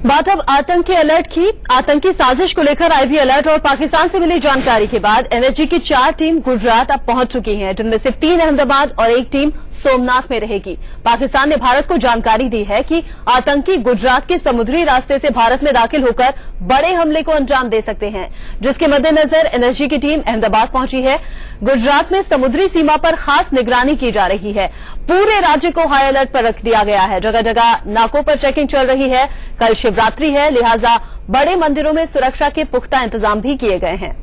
बात अब आतंकी अलर्ट की। आतंकी साजिश को लेकर आई भी अलर्ट और पाकिस्तान से मिली जानकारी के बाद एनएसजी की 4 टीम गुजरात अब पहुंच चुकी हैं, जिनमें से 3 अहमदाबाद और 1 टीम सोमनाथ में रहेगी। पाकिस्तान ने भारत को जानकारी दी है कि आतंकी गुजरात के समुद्री रास्ते से भारत में दाखिल होकर बड़े हमले को अंजाम दे सकते हैं, जिसके मद्देनजर एनएसजी की टीम अहमदाबाद पहुंची है। गुजरात में समुद्री सीमा पर खास निगरानी की जा रही है। पूरे राज्य को हाई अलर्ट पर रख दिया गया है। जगह जगह नाकों पर चेकिंग चल रही है। कल शिवरात्रि है, लिहाजा बड़े मंदिरों में सुरक्षा के पुख्ता इंतजाम भी किए गए हैं।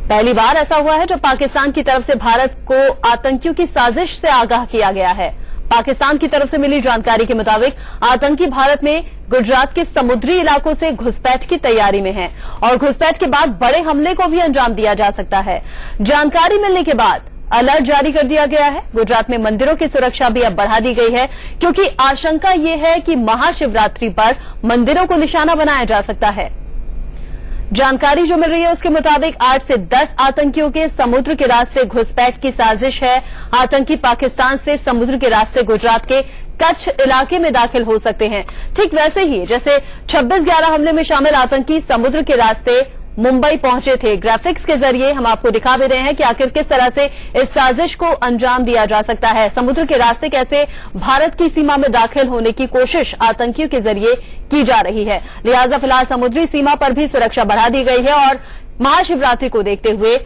पहली बार ऐसा हुआ है जब पाकिस्तान की तरफ से भारत को आतंकियों की साजिश से आगाह किया गया है। पाकिस्तान की तरफ से मिली जानकारी के मुताबिक आतंकी भारत में गुजरात के समुद्री इलाकों से घुसपैठ की तैयारी में हैं और घुसपैठ के बाद बड़े हमले को भी अंजाम दिया जा सकता है। जानकारी मिलने के बाद अलर्ट जारी कर दिया गया है। गुजरात में मंदिरों की सुरक्षा भी अब बढ़ा दी गई है, क्योंकि आशंका ये है कि महाशिवरात्रि पर मंदिरों को निशाना बनाया जा सकता है। जानकारी जो मिल रही है उसके मुताबिक 8 से 10 आतंकियों के समुद्र के रास्ते घुसपैठ की साजिश है। आतंकी पाकिस्तान से समुद्र के रास्ते गुजरात के कच्छ इलाके में दाखिल हो सकते हैं, ठीक वैसे ही जैसे 26/11 हमले में शामिल आतंकी समुद्र के रास्ते मुंबई पहुंचे थे। ग्राफिक्स के जरिए हम आपको दिखा भी रहे हैं कि आखिर किस तरह से इस साजिश को अंजाम दिया जा सकता है। समुद्र के रास्ते कैसे भारत की सीमा में दाखिल होने की कोशिश आतंकियों के जरिए की जा रही है। लिहाजा फिलहाल समुद्री सीमा पर भी सुरक्षा बढ़ा दी गई है और महाशिवरात्रि को देखते हुए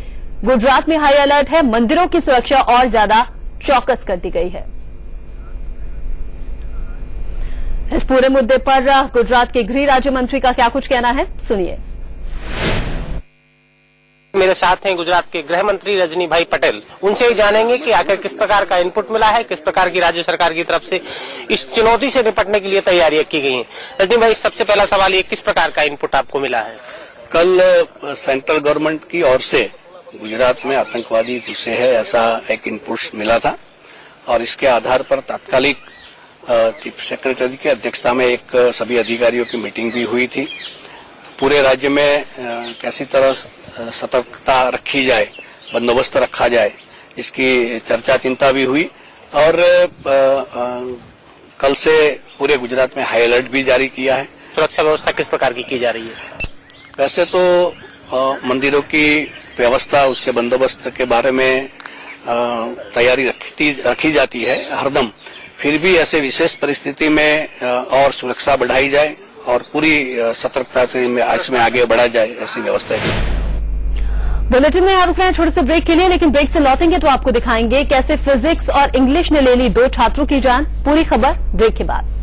गुजरात में हाई अलर्ट है। मंदिरों की सुरक्षा और ज्यादा चौकस कर दी गई है। इस पूरे मुद्दे पर गुजरात के गृह राज्य मंत्री का क्या कुछ कहना है, सुनिए। मेरे साथ हैं गुजरात के गृह मंत्री रजनी भाई पटेल। उनसे ही जानेंगे कि आखिर किस प्रकार का इनपुट मिला है, किस प्रकार की राज्य सरकार की तरफ से इस चुनौती से निपटने के लिए तैयारियां की गई हैं। रजनी भाई, सबसे पहला सवाल ये, किस प्रकार का इनपुट आपको मिला है? कल सेंट्रल गवर्नमेंट की ओर से गुजरात में आतंकवादी घुसे हैं ऐसा एक इनपुट मिला था और इसके आधार पर तात्कालिक चीफ सेक्रेटरी की अध्यक्षता में एक सभी अधिकारियों की मीटिंग भी हुई थी। पूरे राज्य में कैसी तरह सतर्कता रखी जाए, बंदोबस्त रखा जाए, इसकी चर्चा चिंता भी हुई और कल से पूरे गुजरात में हाई अलर्ट भी जारी किया है। सुरक्षा व्यवस्था किस प्रकार की जा रही है? वैसे तो मंदिरों की व्यवस्था, उसके बंदोबस्त के बारे में तैयारी रखी जाती है हरदम। फिर भी ऐसे विशेष परिस्थिति में और सुरक्षा बढ़ाई जाए और पूरी सतर्कता से इसमें आगे बढ़ा जाए, ऐसी व्यवस्था है। बुलेटिन में यहाँ रुक रहे हैं छोटे से ब्रेक के लिए, लेकिन ब्रेक से लौटेंगे तो आपको दिखाएंगे कैसे फिजिक्स और इंग्लिश ने ले ली 2 छात्रों की जान। पूरी खबर ब्रेक के बाद।